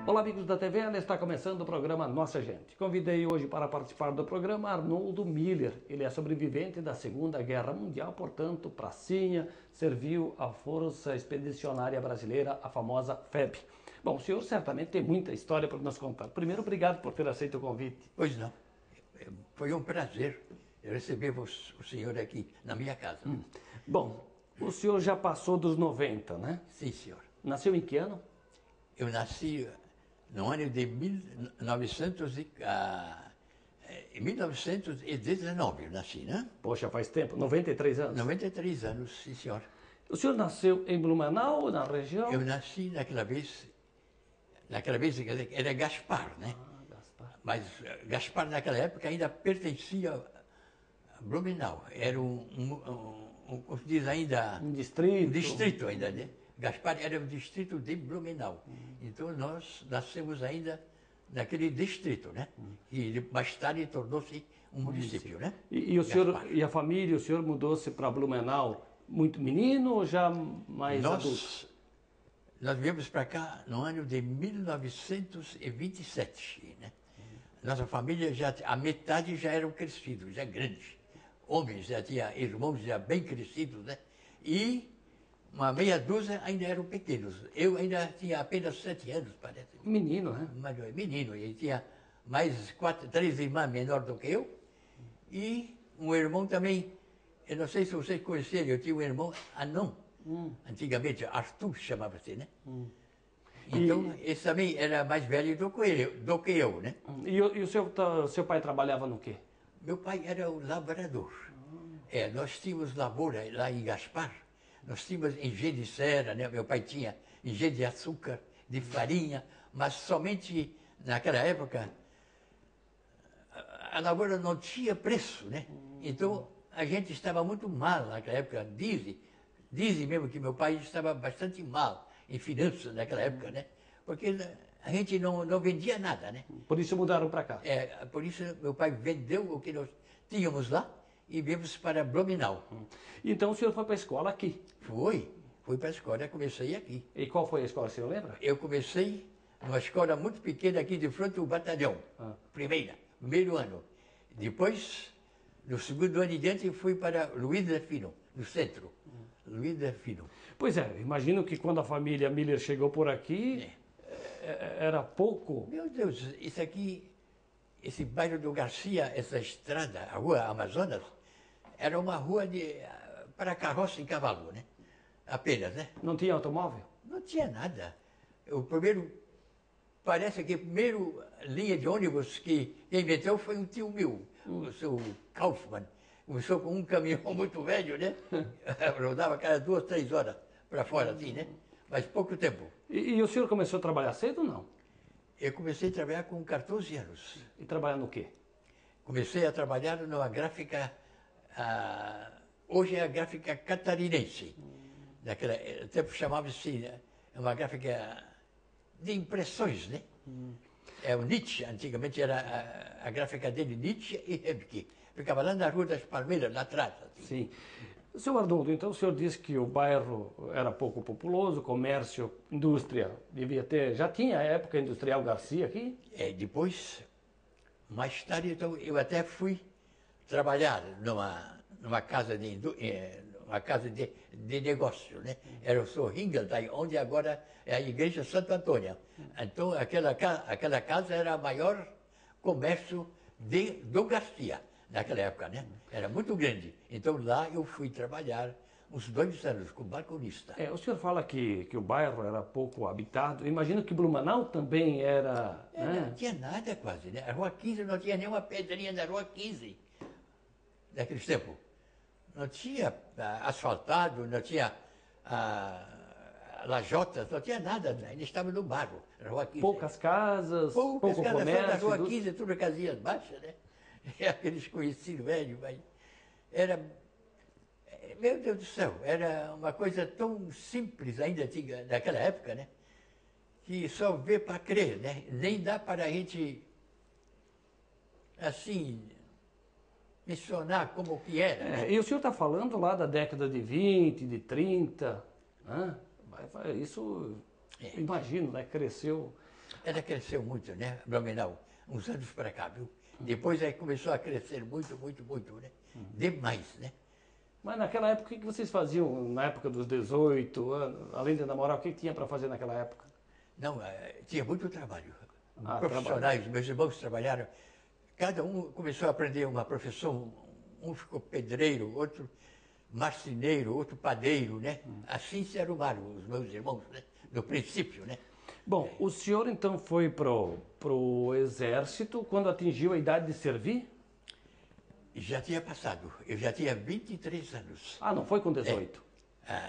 Olá amigos da TVN, está começando o programa Nossa Gente. Convidei hoje para participar do programa Arnoldo Miller. Ele é sobrevivente da Segunda Guerra Mundial, portanto, pracinha, serviu à Força Expedicionária Brasileira, a famosa FEB. Bom, o senhor certamente tem muita história para nos contar. Primeiro, obrigado por ter aceito o convite. Pois não, foi um prazer receber o senhor aqui na minha casa. Bom, o senhor já passou dos 90, né? Sim, senhor. Nasceu em que ano? Eu nasci no ano de 1919, eu nasci, né? Poxa, faz tempo, 93 anos. 93 anos, sim, senhor. O senhor nasceu em Blumenau, na região? Eu nasci naquela vez quer dizer, era Gaspar, né? Gaspar. Mas Gaspar naquela época ainda pertencia a Blumenau. Era como se diz ainda... Um distrito. Um distrito ainda, né? Gaspar era o distrito de Blumenau. Então nós nascemos ainda naquele distrito, né? E mais tarde tornou-se um município, né? E o senhor e a família, o senhor mudou-se para Blumenau muito menino ou já mais adulto? Nós viemos para cá no ano de 1927, né? Nossa família, a metade já eram crescidos, já grandes. Homens, já tinha irmãos já bem crescidos, né? E uma meia dúzia ainda eram pequenos. Eu ainda tinha apenas 7 anos, parece. Menino, né? Menino, e tinha mais 3 irmãs menores do que eu. E um irmão também, eu não sei se vocês conheceram, eu tinha um irmão anão. Antigamente, Arthur chamava-se, né? Então, esse também era mais velho do que eu, né? E o seu pai trabalhava no quê? Meu pai era um lavrador. Nós tínhamos lavoura lá em Gaspar. Nós tínhamos engenho de cera, né? Meu pai tinha engenho de açúcar, de farinha, mas somente naquela época a lavoura não tinha preço, né? Então a gente estava muito mal naquela época. Dizem mesmo que meu pai estava bastante mal em finanças naquela época, né? Porque a gente não vendia nada, né? Por isso mudaram para cá? Por isso meu pai vendeu o que nós tínhamos lá e viemos para Blumenau. Então o senhor foi para a escola aqui? Fui para a escola, comecei aqui. E qual foi a escola, o senhor lembra? Eu comecei numa escola muito pequena aqui de frente ao batalhão, primeiro ano. Depois, no segundo ano em diante, fui para Luiz Delfino, no centro. Luiz Delfino. Pois é, imagino que quando a família Miller chegou por aqui, era pouco... Meu Deus, isso aqui, esse bairro do Garcia, essa estrada, a rua Amazonas, era uma rua para carroça e cavalo, né? Apenas, né? Não tinha automóvel? Não tinha nada. Parece que a primeira linha de ônibus que inventou foi um tio meu, o seu Kaufmann. Começou com um caminhão muito velho, né? Rodava cada 2, 3 horas para fora, assim, né? Mas pouco tempo. E o senhor começou a trabalhar cedo ou não? Eu comecei a trabalhar com 14 anos. E trabalhar no quê? Comecei a trabalhar numa gráfica, hoje é a gráfica catarinense. Naquele tempo chamava-se uma gráfica de impressões, né? O Nietzsche, antigamente era a gráfica dele, Nietzsche e Rebke. Ficava lá na Rua das Palmeiras, lá atrás. Assim. Sim. Seu Arnoldo, então o senhor disse que o bairro era pouco populoso, comércio, indústria, já tinha a época industrial Garcia aqui? Depois, mais tarde, então, eu até fui trabalhar numa casa de negócio, né? Era o Sorringa, onde agora é a Igreja Santo Antônio. Então, aquela casa era o maior comércio do Garcia, naquela época, né? Era muito grande. Então, lá eu fui trabalhar uns 2 anos como balconista. O senhor fala que o bairro era pouco habitado. Imagino que Blumenau também era... Não tinha nada quase, né? A Rua 15 não tinha nenhuma pedrinha na Rua 15, naqueles tempos. Não tinha asfaltado, não tinha lajotas, não tinha nada, ainda estava no barro, na Rua 15. Poucas casas, pouco casas, comércio. Na Rua 15, tudo casinhas baixas, né? Aqueles conhecidos velhos, mas era... Meu Deus do céu, era uma coisa tão simples ainda naquela época, né? Que só vê para crer, né? Nem dá para a gente, assim, mencionar como que era. Né? E o senhor está falando lá da década de 20, de 30, né? Isso, imagino, né? Cresceu Ela cresceu muito, né, Blumenau, uns anos para cá, viu? Depois aí começou a crescer muito, muito, muito, né? Demais, né? Mas naquela época, o que vocês faziam na época dos 18 anos? Além de namorar, o que tinha para fazer naquela época? Não, tinha muito trabalho. Trabalho. Meus irmãos trabalharam, cada um começou a aprender uma profissão, um ficou pedreiro, outro marceneiro, outro padeiro, né? Assim se arrumaram os meus irmãos, né? No princípio, né? Bom, o senhor então foi pro exército quando atingiu a idade de servir? Já tinha passado, eu já tinha 23 anos. Ah, não foi com 18?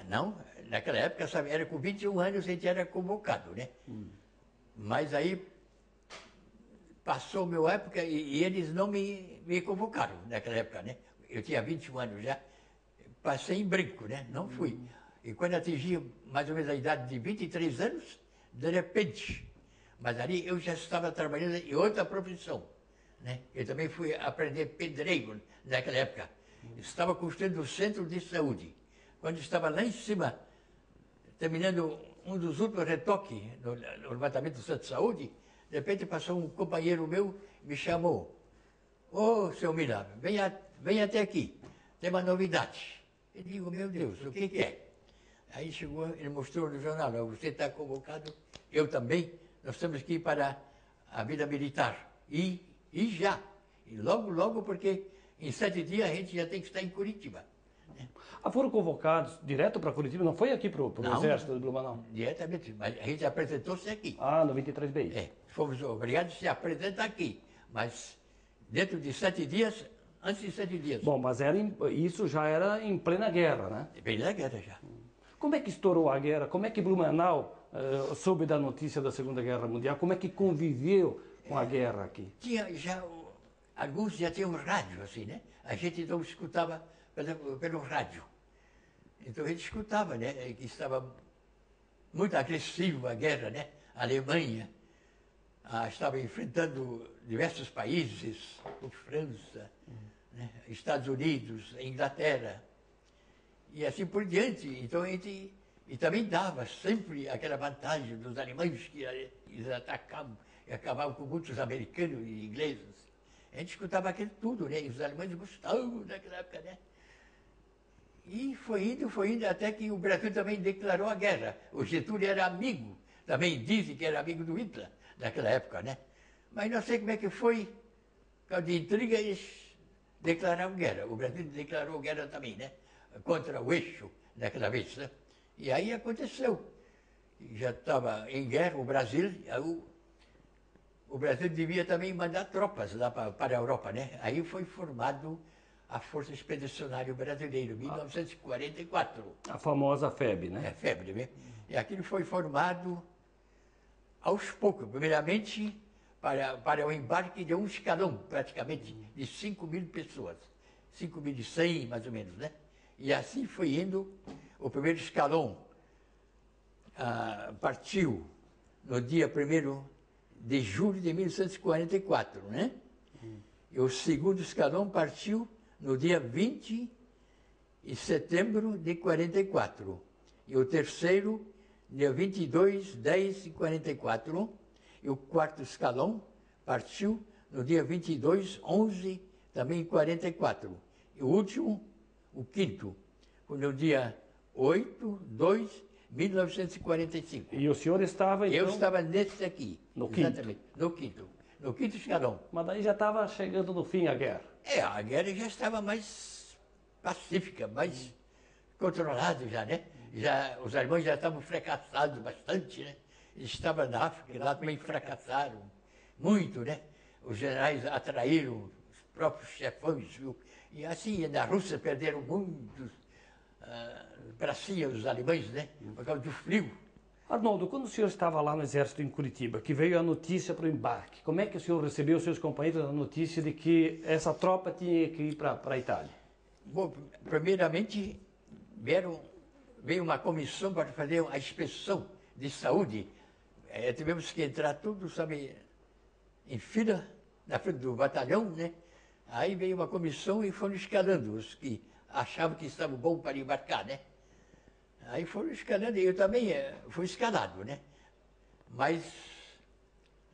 Não, naquela época, sabe, era com 21 anos a gente era convocado, né? Mas aí passou a minha época e eles não me convocaram naquela época, né? Eu tinha 21 anos já, passei em branco, né? Não fui. E quando atingi mais ou menos a idade de 23 anos, de repente, mas ali eu já estava trabalhando em outra profissão, né? Eu também fui aprender pedreiro naquela época. Estava construindo o centro de saúde. Quando estava lá em cima, terminando um dos últimos retoques no levantamento do centro de saúde, de repente passou um companheiro meu, me chamou. Ô, seu Mila, venha até aqui, tem uma novidade. Eu digo, meu Deus, o que é? Aí chegou, ele mostrou no jornal, você está convocado, eu também, nós temos que ir para a vida militar. E já. E logo, logo, porque em 7 dias a gente já tem que estar em Curitiba. Foram convocados direto para Curitiba? Não foi aqui para o exército de Blumenau? Diretamente, mas a gente apresentou-se aqui. No 23BI. Fomos obrigados a se apresentar aqui, mas dentro de 7 dias, antes de 7 dias. Bom, mas isso já era em plena guerra, né? Plena guerra já. Como é que estourou a guerra? Como é que Blumenau soube da notícia da Segunda Guerra Mundial? Como é que conviveu com a guerra aqui? Tinha já, alguns já tinham rádio, assim, né? A gente então escutava pelo rádio. Então a gente escutava, né? Que estava muito agressiva a guerra, né? A Alemanha estava enfrentando diversos países, como França, né? Estados Unidos, Inglaterra, e assim por diante. Então a gente e também dava sempre aquela vantagem dos alemães que eles atacavam e acabavam com muitos americanos e ingleses. A gente escutava aquilo tudo, né? E os alemães gostavam daquela época, né? E foi indo, até que o Brasil também declarou a guerra. O Getúlio era amigo, também dizem que era amigo do Hitler naquela época, né? Mas não sei como é que foi, por causa de intriga, eles declararam guerra. O Brasil declarou guerra também, né? Contra o eixo, naquela vez, né? E aí aconteceu. Já estava em guerra o Brasil, o Brasil devia também mandar tropas lá para a Europa, né? Aí foi formado a Força Expedicionária Brasileira, em 1944. A famosa FEB, né? FEB, né? E aquilo foi formado aos poucos, primeiramente para o embarque de um escalão, praticamente, de 5.000 pessoas. 5.100, mais ou menos, né? E assim foi indo. O primeiro escalão partiu no dia 1º de julho de 1944, né? E o segundo escalão partiu no dia 20 de setembro de 44. E o terceiro, dia 22/10/44. E o quarto escalão partiu no dia 22/11, também 44. E o último, o quinto, foi no dia 8/2/1945. E o senhor estava, então... Eu estava nesse aqui. No quinto? Exatamente, no quinto. No quinto escalão. Mas daí já estava chegando no fim a guerra. A guerra já estava mais pacífica, mais controlada já, né? Os alemães já estavam fracassados bastante, né? Eles estavam na África, lá também fracassaram muito, né? Os generais atraíram os próprios chefões, viu? E assim, na Rússia perderam muitos pracinhas os alemães, né? Por causa do frio. Arnoldo, quando o senhor estava lá no Exército em Curitiba, que veio a notícia para o embarque, como é que o senhor recebeu os seus companheiros a notícia de que essa tropa tinha que ir para a Itália? Bom, primeiramente, veio uma comissão para fazer a inspeção de saúde. Tivemos que entrar tudo, sabe, em fila, na frente do batalhão, né? Aí veio uma comissão e foram escalando os que achavam que estavam bons para embarcar, né? Aí foram escalando, e eu também fui escalado, né? Mas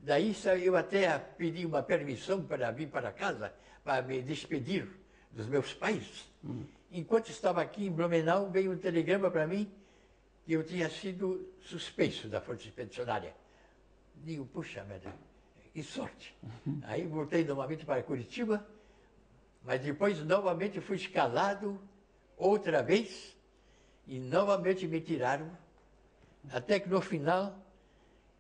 Daí eu até pedi uma permissão para vir para casa, para me despedir dos meus pais. Enquanto estava aqui em Blumenau, veio um telegrama para mim que eu tinha sido suspenso da Força Expedicionária. Digo, puxa merda, que sorte. Aí voltei novamente para Curitiba, mas depois novamente fui escalado outra vez e novamente me tiraram, até que no final,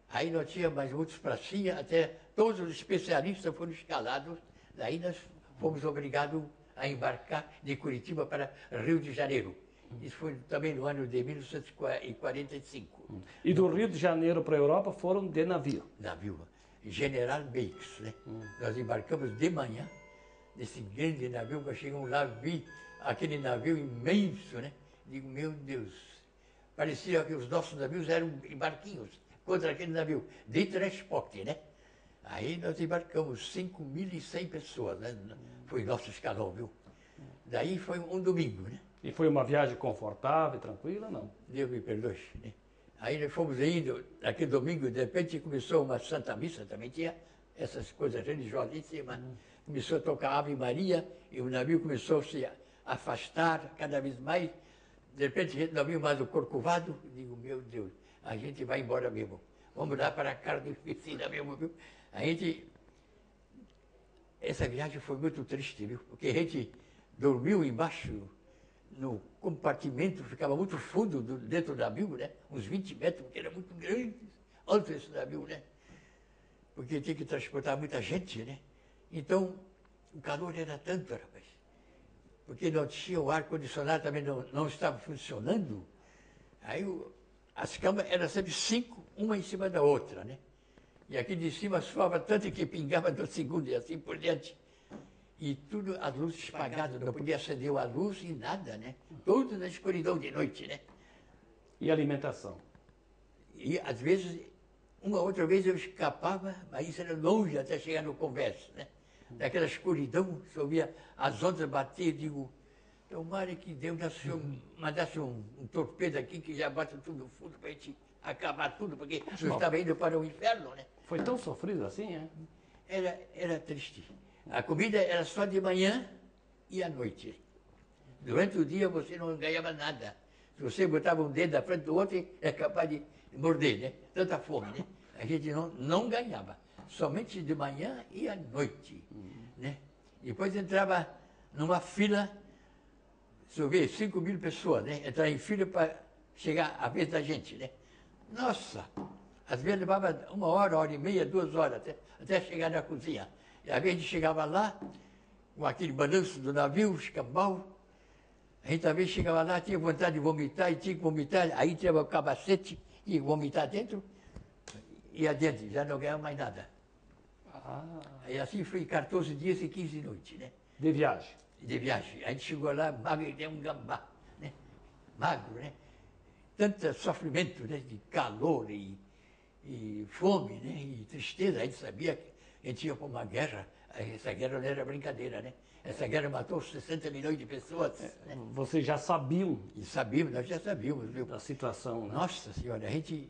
aí não tinha mais muitos pracinha, até todos os especialistas foram escalados, daí nós fomos obrigados a embarcar de Curitiba para Rio de Janeiro. Isso foi também no ano de 1945. E do Rio de Janeiro para a Europa foram de navio? Navio, General Beix, né? Nós embarcamos de manhã, nesse grande navio, quando chegamos lá, vi aquele navio imenso, né? Digo, meu Deus, parecia que os nossos navios eram barquinhos contra aquele navio, de transporte, né? Aí nós embarcamos 5.100 pessoas, né? Foi nosso escalão, viu? Daí foi um domingo, né? E foi uma viagem confortável, tranquila, não? Deus me perdoe, né? Aí nós fomos indo, aquele domingo, de repente começou uma Santa Missa, também tinha essas coisas religiosas em cima. Começou a tocar Ave Maria e o navio começou a se afastar cada vez mais. De repente a gente não viu mais o Corcovado. Digo, meu Deus, a gente vai embora mesmo. Vamos lá para a Carnificina mesmo, viu? Essa viagem foi muito triste, viu? Porque a gente dormiu embaixo, no compartimento, ficava muito fundo dentro do navio, né? Uns 20 metros, porque era muito grande, alto esse navio, né? Porque tinha que transportar muita gente, né? Então, o calor era tanto, rapaz. Porque não tinha o ar-condicionado, também não estava funcionando. Aí as camas eram sempre 5, uma em cima da outra, né? E aqui de cima suava tanto que pingava do segundo e assim por diante. E tudo, as luzes apagadas, não podia acender a luz e nada, né? Tudo na escuridão de noite, né? E alimentação? E às vezes, uma outra vez eu escapava, mas isso era longe até chegar no Converso, né? Daquela escuridão, se eu via as ondas bater, eu digo, tomara que Deus mandasse um torpedo aqui que já bate tudo no fundo para a gente acabar tudo, porque eu estava indo para o inferno, né? Foi tão sofrido assim, é? Era triste. A comida era só de manhã e à noite. Durante o dia você não ganhava nada. Se você botava um dedo na frente do outro, é capaz de morder, né? Tanta fome, né? A gente não ganhava. Somente de manhã e à noite, né? Depois entrava numa fila, se eu ver, 5.000 pessoas, né? Entrar em fila para chegar a vez da gente, né? Nossa! Às vezes levava 1 hora, 1h30, 2 horas, até chegar na cozinha. E às vezes a gente chegava lá, com aquele balanço do navio, escambau. A gente às vezes chegava lá, tinha vontade de vomitar, e tinha que vomitar. Aí tinha o capacete, e vomitar dentro, e adiante, já não ganhava mais nada. E assim foi 14 dias e 15 noites, né? De viagem? De viagem. A gente chegou lá, magro e um gambá, né? Magro, né? Tanto sofrimento, né? De calor e fome, né? E tristeza. A gente sabia que a gente ia para uma guerra. Essa guerra não era brincadeira, né? Essa guerra matou 60 milhões de pessoas. Né? Vocês já sabiam? E sabíamos, nós já sabíamos, viu? Da situação, né? Nossa Senhora, a gente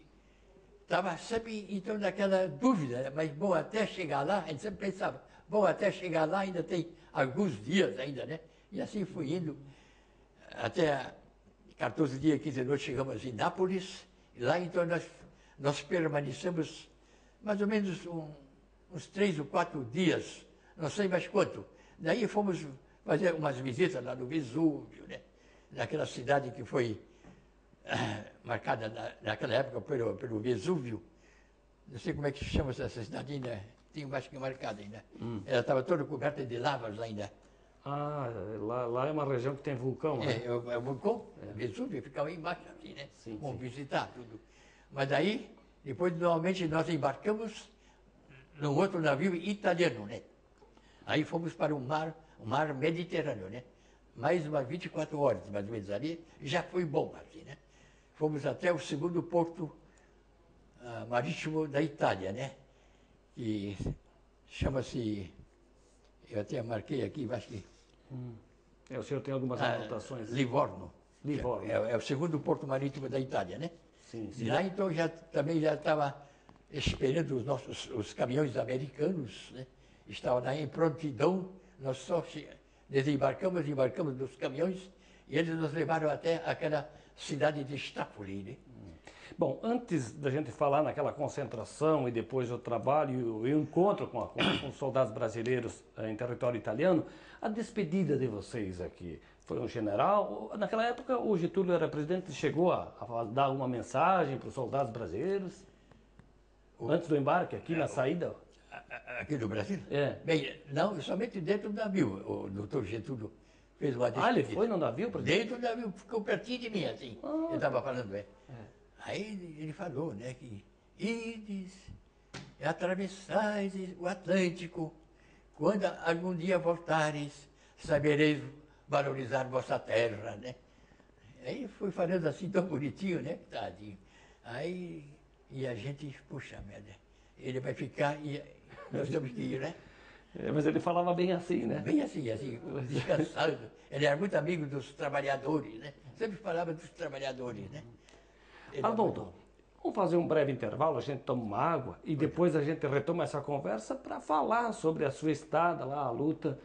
estava sempre então naquela dúvida, né? Mas bom, até chegar lá, a gente sempre pensava, bom, até chegar lá ainda tem alguns dias ainda, né? E assim fui indo, até 14 dias, 15 noites, chegamos em Nápoles, e lá então nós permanecemos mais ou menos uns 3 ou 4 dias, não sei mais quanto. Daí fomos fazer umas visitas lá no Vesúvio, né? Naquela cidade que foi marcada naquela época pelo Vesúvio. Não sei como é que se chama essa cidade ainda, tem mais que marcada ainda. Ela estava toda coberta de lavas ainda. Ah, lá é uma região que tem vulcão, né? É o vulcão, Vesúvio, ficava embaixo assim, né? Sim, Vamos sim. visitar tudo. Mas daí, depois normalmente nós embarcamos num outro navio italiano, né? Aí fomos para o mar Mediterrâneo, né? Mais umas 24 horas, mais ou menos ali, já foi bom, assim, né? Fomos até o segundo porto marítimo da Itália, né? Que chama-se, eu até marquei aqui, acho que... O senhor tem algumas anotações? Livorno. Livorno. É o segundo porto marítimo da Itália, né? Sim, sim. E lá então também já estava esperando os caminhões americanos, né? Estavam lá em prontidão, nós só desembarcamos dos caminhões e eles nos levaram até aquela cidade de Stafoli, né? Bom, antes da gente falar naquela concentração e depois o trabalho e o encontro com os soldados brasileiros em território italiano, a despedida de vocês aqui foi um general? Naquela época o Getúlio era presidente, chegou a dar uma mensagem para os soldados brasileiros antes do embarque, aqui na saída? Aqui do Brasil? É. Bem, não, somente dentro do navio. O doutor Getúlio fez uma despedida. Ele foi no navio? Dentro do navio, ficou pertinho de mim, assim. Eu estava falando, Aí ele falou, né, que ides e atravessais o Atlântico, quando algum dia voltares, sabereis valorizar vossa terra, né? Aí foi falando assim tão bonitinho, né, tadinho. Aí, e a gente, puxa merda, ele vai ficar e nós temos que ir, né? Mas ele falava bem assim, né? Bem assim, descansado. Ele era muito amigo dos trabalhadores, né? Sempre falava dos trabalhadores, né? Arnoldo, vamos fazer um breve intervalo, a gente toma uma água e depois a gente retoma essa conversa para falar sobre a sua estada lá, a luta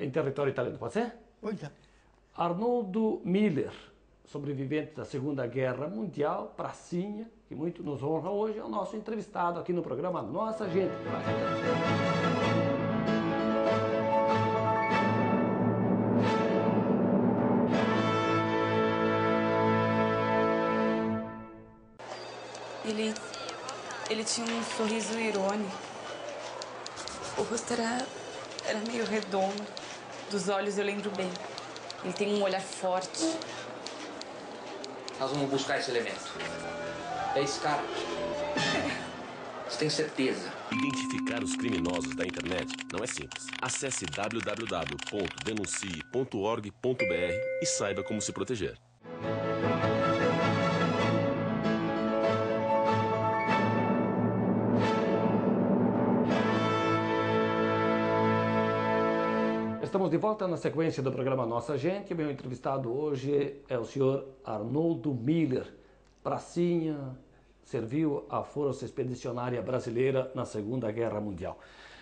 em território italiano. Pode ser? Pois é. Arnoldo Miller, sobrevivente da Segunda Guerra Mundial, pracinha, que muito nos honra hoje, é o nosso entrevistado aqui no programa Nossa Gente. Ele tinha um sorriso irônico. O rosto era meio redondo. Dos olhos eu lembro bem. Ele tem um olhar forte. Nós vamos buscar esse elemento. É esse cara. Você tem certeza? Identificar os criminosos da internet não é simples. Acesse www.denuncie.org.br e saiba como se proteger. Estamos de volta na sequência do programa Nossa Gente. Meu entrevistado hoje é o senhor Arnoldo Miller. Pracinha, serviu a Força Expedicionária Brasileira na Segunda Guerra Mundial.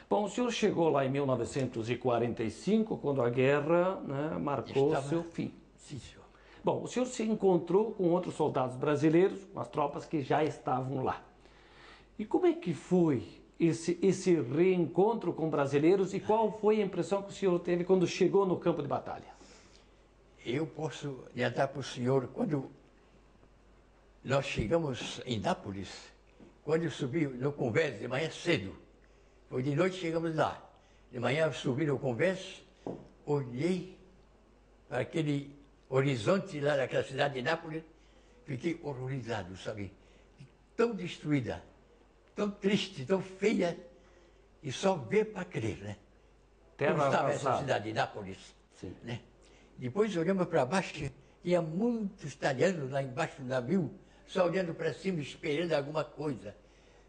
Bom, o senhor chegou lá em 1945, quando a guerra, né, marcou seu fim. Sim, senhor. Bom, o senhor se encontrou com outros soldados brasileiros, com as tropas que já estavam lá. E como é que foi esse reencontro com brasileiros e qual foi a impressão que o senhor teve quando chegou no campo de batalha? Eu posso adiantar para o senhor, quando nós chegamos em Nápoles, quando eu subi no convés de manhã cedo, foi de noite chegamos lá. De manhã eu subi no convés, olhei para aquele horizonte lá daquela cidade de Nápoles, fiquei horrorizado, sabe? Tão destruída, tão triste, tão feia, e só ver para crer, né? Como estava essa cidade de Nápoles, né? Depois olhamos para baixo, tinha muitos italianos lá embaixo do navio, só olhando para cima, esperando alguma coisa.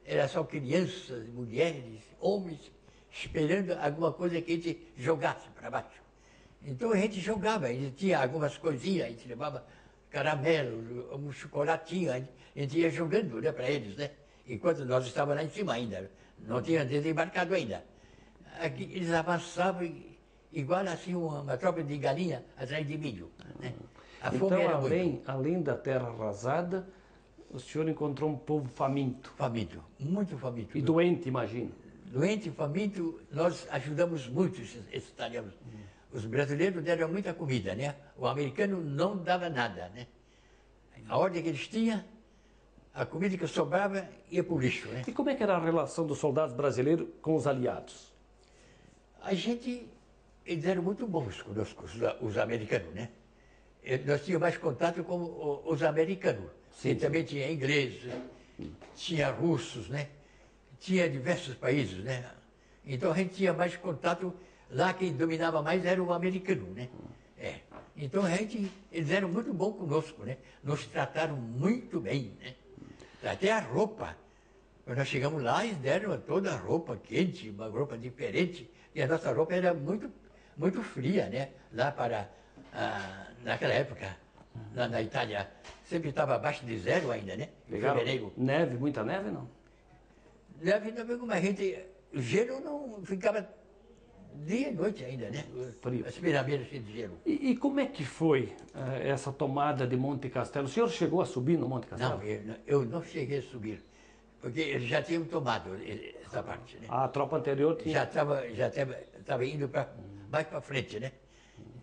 Era só crianças, mulheres, homens, esperando alguma coisa que a gente jogasse para baixo. Então a gente jogava, a gente tinha algumas coisinhas, a gente levava caramelo, um chocolatinho, a gente ia jogando, né, para eles, né? Enquanto nós estávamos lá em cima ainda, não tinha desembarcado ainda. Aqui, eles avançavam igual assim uma tropa de galinha atrás de milho, né? A fome era além da terra arrasada, o senhor encontrou um povo faminto. Faminto, muito faminto. E doente, imagino. Doente, faminto, nós ajudamos muito esses italianos. Os brasileiros deram muita comida, né? O americano não dava nada, né? A ordem que eles tinham, a comida que sobrava ia para o lixo, né? E como é que era a relação dos soldados brasileiros com os aliados? Eles eram muito bons conosco, os americanos, né? Nós tínhamos mais contato com os americanos. Sim, também tinha ingleses, tinha russos, né? Tinha diversos países, né? Então a gente tinha mais contato, lá quem dominava mais era o americano, né? Então eles eram muito bons conosco, né? Nos trataram muito bem, né? Até a roupa. Quando nós chegamos lá, eles deram toda a roupa quente, uma roupa diferente, e a nossa roupa era muito, muito fria, né? Lá naquela época, lá na Itália, sempre estava abaixo de zero ainda, né? Pegaram neve, muita neve, não? Neve não, mas a gente, o gelo não ficava dia e noite ainda, né? Frio. As pirâmides cheias de gelo. E como é que foi essa tomada de Monte Castelo? O senhor chegou a subir no Monte Castelo? Não, eu não cheguei a subir, porque eles já tinham tomado essa parte, né? A tropa anterior tinha... Já estava indo mais para frente, né?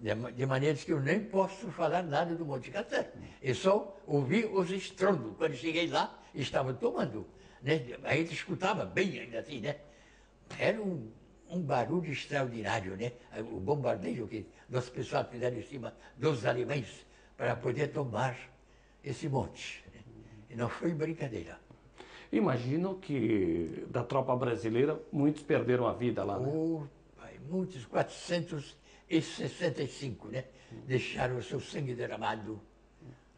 De maneira que eu nem posso falar nada do Monte Castelo. Eu só ouvi os estrondos. Quando cheguei lá, estavam tomando. Né? A gente escutava bem ainda assim, né? Era um barulho extraordinário, né? O bombardeio que nosso pessoal fizeram em cima dos alemães para poder tomar esse monte. Né? E não foi brincadeira. Imagino que da tropa brasileira, muitos perderam a vida lá, né? Muitos, 465, né? Deixaram o seu sangue derramado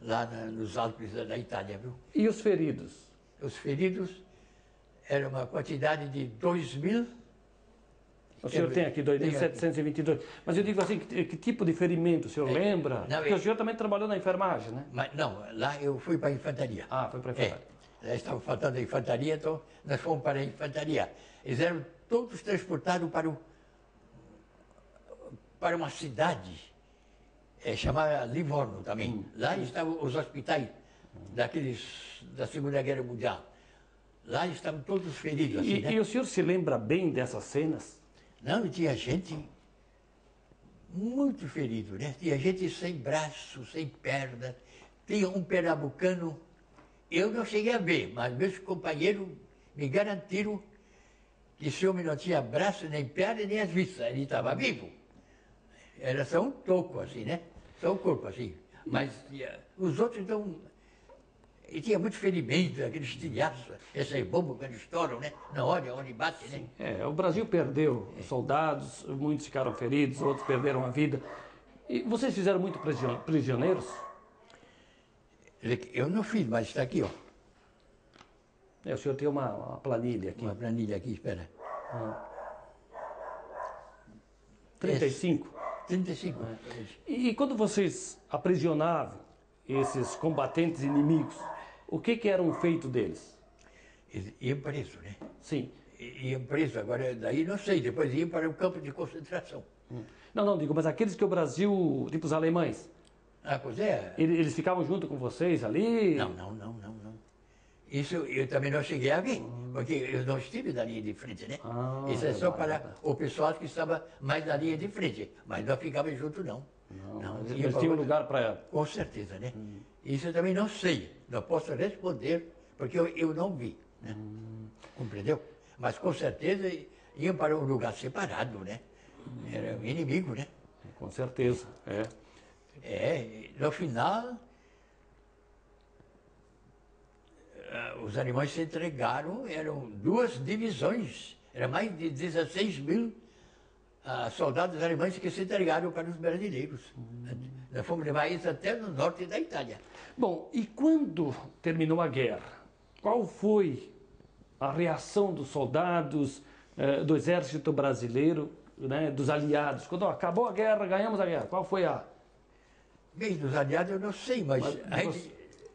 lá nos Alpes da Itália, viu? E os feridos? Os feridos era uma quantidade de 2.000. O senhor tem aqui 2.722. Mas eu digo assim, que tipo de ferimento o senhor lembra? Não, porque o senhor também trabalhou na enfermagem, né? Mas não, lá eu fui para a infantaria. Ah, foi para a enfermagem. Lá estava faltando a infantaria, então nós fomos para a infantaria. Eles eram todos transportados para uma cidade chamada Livorno também. Lá estavam os hospitais da Segunda Guerra Mundial. Lá estavam todos feridos. Assim, né? E o senhor se lembra bem dessas cenas? Não, tinha gente muito ferido, né? Tinha gente sem braço, sem perna. Tinha um pernambucano, eu não cheguei a ver, mas meus companheiros me garantiram que esse homem não tinha braço, nem perna, nem as vistas. Ele estava vivo. Era só um toco, assim, né? Só um corpo, assim. Mas os outros, então... E tinha muito ferimento, aqueles estilhaços, essas bombas quando estouram, né? Na hora onde bate, né? O Brasil perdeu soldados, muitos ficaram feridos, outros perderam a vida. E vocês fizeram muito prisioneiros? Eu não fiz, mas está aqui, ó. O senhor tem uma planilha aqui. Uma planilha aqui, espera. 35? 35. E quando vocês aprisionavam esses combatentes inimigos, o que era um feito deles? Eles iam presos, né? Sim. Iam presos, agora daí não sei, depois iam para o campo de concentração. Não, digo, mas aqueles que o Brasil, tipo os alemães, Pois é. eles ficavam junto com vocês ali? Não. Isso eu também não cheguei a ver, porque eu não estive na linha de frente, né? Isso é só para o pessoal que estava mais na linha de frente, mas não ficava junto, não. Não, eles tinham lugar para... Com certeza, né? Isso eu também não sei, não posso responder, porque eu não vi, né? Compreendeu? Mas com certeza iam para um lugar separado, né? Era um inimigo, né? Com certeza, No final, os alemães se entregaram, eram 2 divisões, era mais de 16.000 soldados alemães que se entregaram para os brasileiros. Nós fomos levar isso até no norte da Itália. Bom, e quando terminou a guerra, qual foi a reação dos soldados, do exército brasileiro, né, dos aliados? Quando acabou a guerra, ganhamos a guerra, qual foi a... Bem, dos aliados eu não sei, mas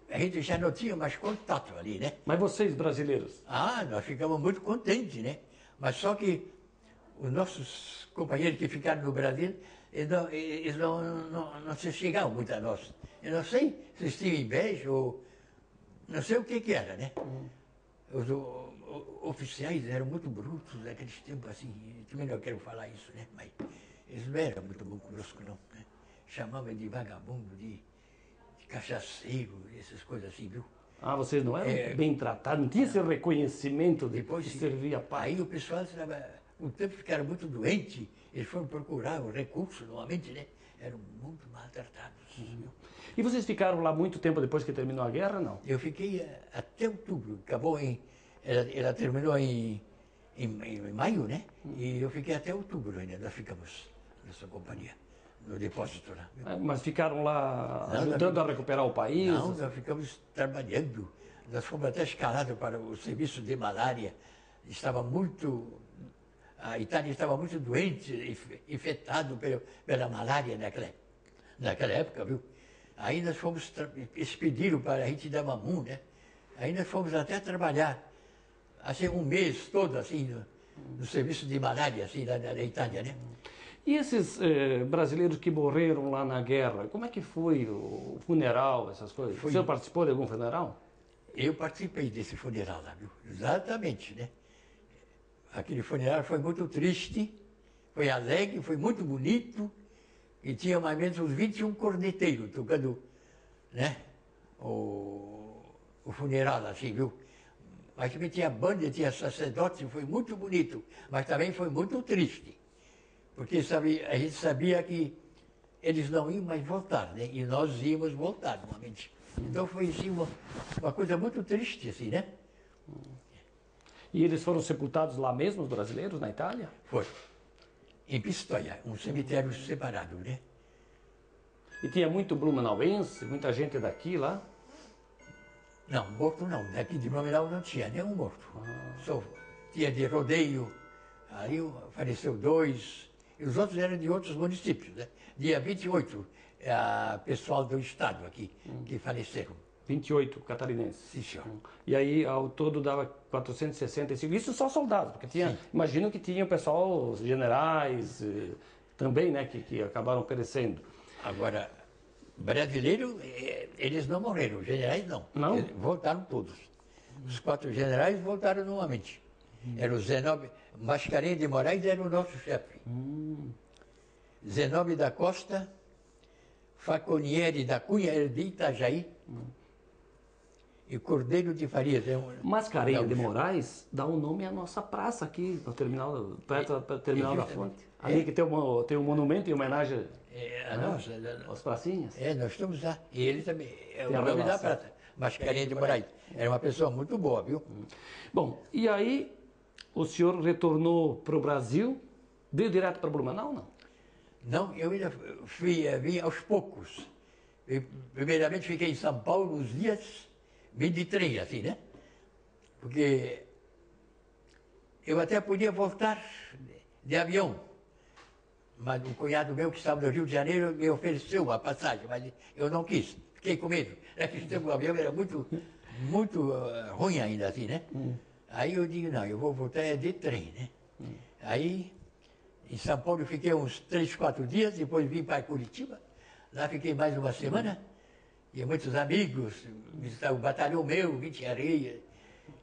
a gente já não tinha mais contato ali, né? Mas vocês, brasileiros? Nós ficamos muito contentes, né? Mas só que os nossos companheiros que ficaram no Brasil, eles não se chegavam muito a nós. Eu não sei se eles tinham inveja ou... Não sei o que era, né? Os oficiais eram muito brutos naqueles tempos, assim. Também não quero falar isso, né? Mas eles não eram muito bons conosco, não. Né? Chamavam de vagabundo, de cachaceiro, essas coisas assim, viu? Vocês não eram bem tratados, não tinha esse reconhecimento depois que servia a paz. Aí o pessoal estava... O tempo ficaram muito doentes, eles foram procurar o recurso, normalmente, né? Eram muito maltratados. Viu? E vocês ficaram lá muito tempo depois que terminou a guerra, não? Eu fiquei até outubro, acabou ela terminou em maio, né? E eu fiquei até outubro ainda, nós ficamos nessa companhia, no depósito lá. Mas ficaram lá ajudando a recuperar o país? Não, nós ficamos trabalhando, nós fomos até escalados para o serviço de malária, a Itália estava muito doente, infectado pela malária naquela época, viu? Aí nós eles pediram para a gente dar mamum, né? Aí nós fomos até trabalhar assim, um mês todo, assim, no serviço de malária, assim, da Itália, né? E esses brasileiros que morreram lá na guerra, como é que foi o funeral, essas coisas? O senhor participou de algum funeral? Eu participei desse funeral lá, viu? Exatamente, né? Aquele funeral foi muito triste, foi alegre, foi muito bonito, e tinha mais ou menos uns 21 corneteiros tocando, né? O funeral, assim, viu? Mas também tinha banda, tinha sacerdote, foi muito bonito, mas também foi muito triste. Porque a gente sabia que eles não iam mais voltar, né? E nós íamos voltar, novamente. Então foi assim, uma coisa muito triste, assim, né? E eles foram sepultados lá mesmo, os brasileiros, na Itália? Foi. Em Pistoia, um cemitério separado, né? E tinha muito blumenauense, muita gente daqui lá? Não, morto não. Daqui de Blumenau não tinha nenhum morto. Só tinha de rodeio, aí faleceu 2, e os outros eram de outros municípios, né? Dia 28, pessoal do estado aqui, que faleceram. 28 catarinenses. Sim, senhor. E aí, ao todo, dava 465. Isso só soldados, porque tinha, imagino que tinha o pessoal, os generais, também, né, que acabaram perecendo. Agora, brasileiro, eles não morreram, os generais não. Não? Eles voltaram todos. Os 4 generais voltaram novamente. Era o Zenóbio, Mascarenhas de Moraes era o nosso chefe. Zenóbio da Costa, Faconieri da Cunha, era de Itajaí. E Cordeiro de Farias. Mascarenhas de Moraes dá um nome à nossa praça aqui, no terminal, perto do terminal da Fonte. Ali que tem um monumento em homenagem aos pracinhas. Nós estamos lá. E ele também, é o Tem a nome da relação. praça, Mascarenhas de Moraes. Era uma pessoa muito boa, viu? Bom, e aí o senhor retornou para o Brasil, veio direto para Blumenau, não? Não, eu ainda vim aos poucos. Primeiramente fiquei em São Paulo uns dias, vim de trem, assim, né? Porque eu até podia voltar de avião, mas um cunhado meu que estava no Rio de Janeiro me ofereceu uma passagem, mas eu não quis, fiquei com medo. Naquele tempo o avião era muito ruim ainda, assim, né? Aí eu digo, não, eu vou voltar de trem, né? Aí, em São Paulo, eu fiquei uns 3, 4 dias, depois vim para Curitiba. Lá fiquei mais uma semana, e muitos amigos, o batalhão meu, 20 Areia,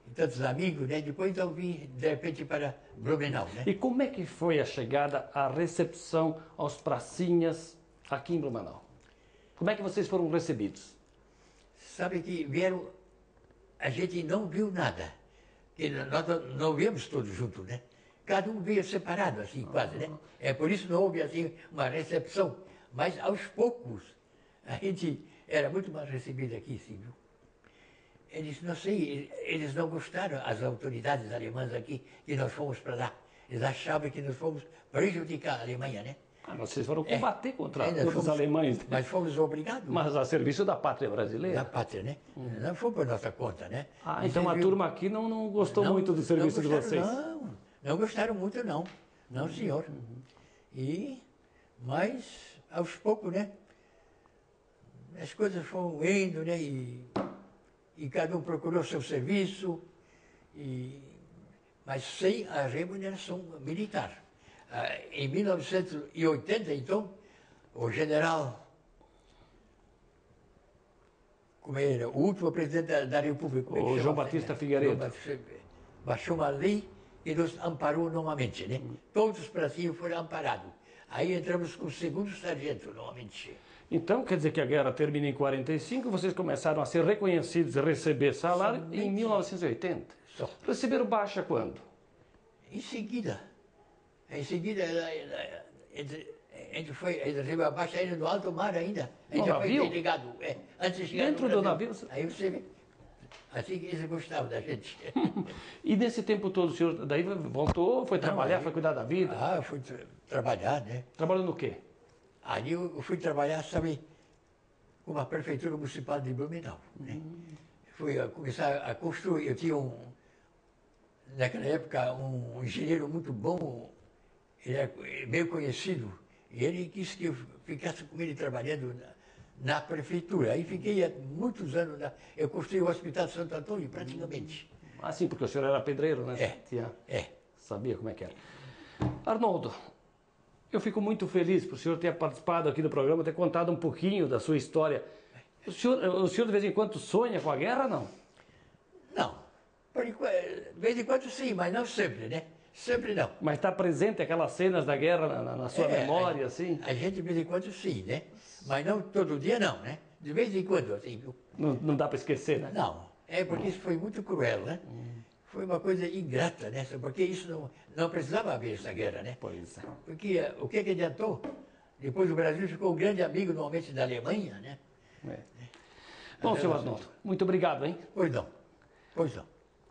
e tantos amigos, né? Depois eu vim, de repente, para Blumenau, né? E como é que foi a chegada, a recepção aos pracinhas aqui em Blumenau? Como é que vocês foram recebidos? Sabe que vieram, a gente não viu nada. Porque nós não viemos todos juntos, né? Cada um veio separado, assim, quase, né? É por isso não houve, assim, uma recepção. Mas, aos poucos, a gente era muito mal recebido aqui, sim, viu? Eles, não sei, eles não gostaram, as autoridades alemãs aqui, que nós fomos para lá. Eles achavam que nós fomos prejudicar a Alemanha, né? Vocês foram combater contra os fomos, alemães, né? Mas fomos obrigados. Mas a serviço da pátria brasileira. Da pátria, né? Não foi por nossa conta, né? Então a turma aqui não gostou muito do serviço de vocês. Não gostaram muito, não. Não, senhor. Mas, aos poucos, né? As coisas foram indo, né? E cada um procurou seu serviço, mas sem a remuneração militar. Em 1980, então, o general, como era, o último presidente da República, o João Batista Figueiredo, baixou uma lei e nos amparou novamente, né? Todos os pracinhos foram amparados. Aí entramos com o segundo sargento novamente. Então, quer dizer que a guerra termina em 45, vocês começaram a ser reconhecidos e receber salário em 1980. Só. Receberam baixa quando? Em seguida, a gente recebeu a baixa ainda no alto mar ainda. A gente No já foi navio? desligado. Antes de chegar Dentro no do Brasil. navio? Aí você vê. Assim que eles gostavam da gente. E nesse tempo todo o senhor daí voltou, foi trabalhar, foi cuidar da vida? Eu fui trabalhar, né? Trabalhando no quê? Aí eu fui trabalhar, sabe, com a Prefeitura Municipal de Blumenau. Né? Fui começar a construir. Eu tinha naquela época, um engenheiro muito bom, ele era meio conhecido, e ele quis que eu ficasse com ele trabalhando na prefeitura. Aí fiquei há muitos anos, eu construí o Hospital Santo Antônio praticamente. Ah, sim, porque o senhor era pedreiro, né? Sabia como é que era. Arnoldo, eu fico muito feliz por o senhor ter participado aqui do programa, ter contado um pouquinho da sua história. O senhor de vez em quando sonha com a guerra, não? Não. De vez em quando sim, mas não sempre, né? Sempre não. Mas está presente aquelas cenas da guerra na sua memória, assim? A gente de vez em quando sim, né? Mas não todo dia não, né? De vez em quando, assim, viu? Não dá para esquecer, né? Não. É porque isso foi muito cruel, né? Foi uma coisa ingrata, né? Porque isso não precisava haver essa guerra, né? Pois é. Porque o que adiantou? Depois o Brasil ficou um grande amigo, normalmente, da Alemanha, né? Bom, senhor Arnoldo, muito obrigado, hein? Pois não. Pois não.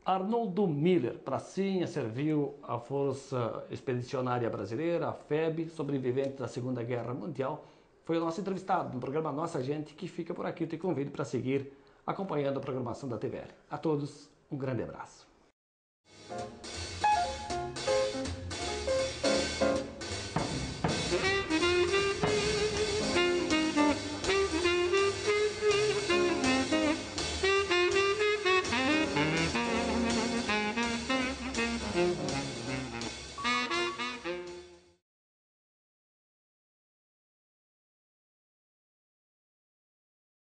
Arnoldo Miller, pracinha, serviu à Força Expedicionária Brasileira, a FEB, sobrevivente da Segunda Guerra Mundial. Foi o nosso entrevistado no programa Nossa Gente, que fica por aqui. Eu te convido para seguir acompanhando a programação da TVL. A todos, um grande abraço.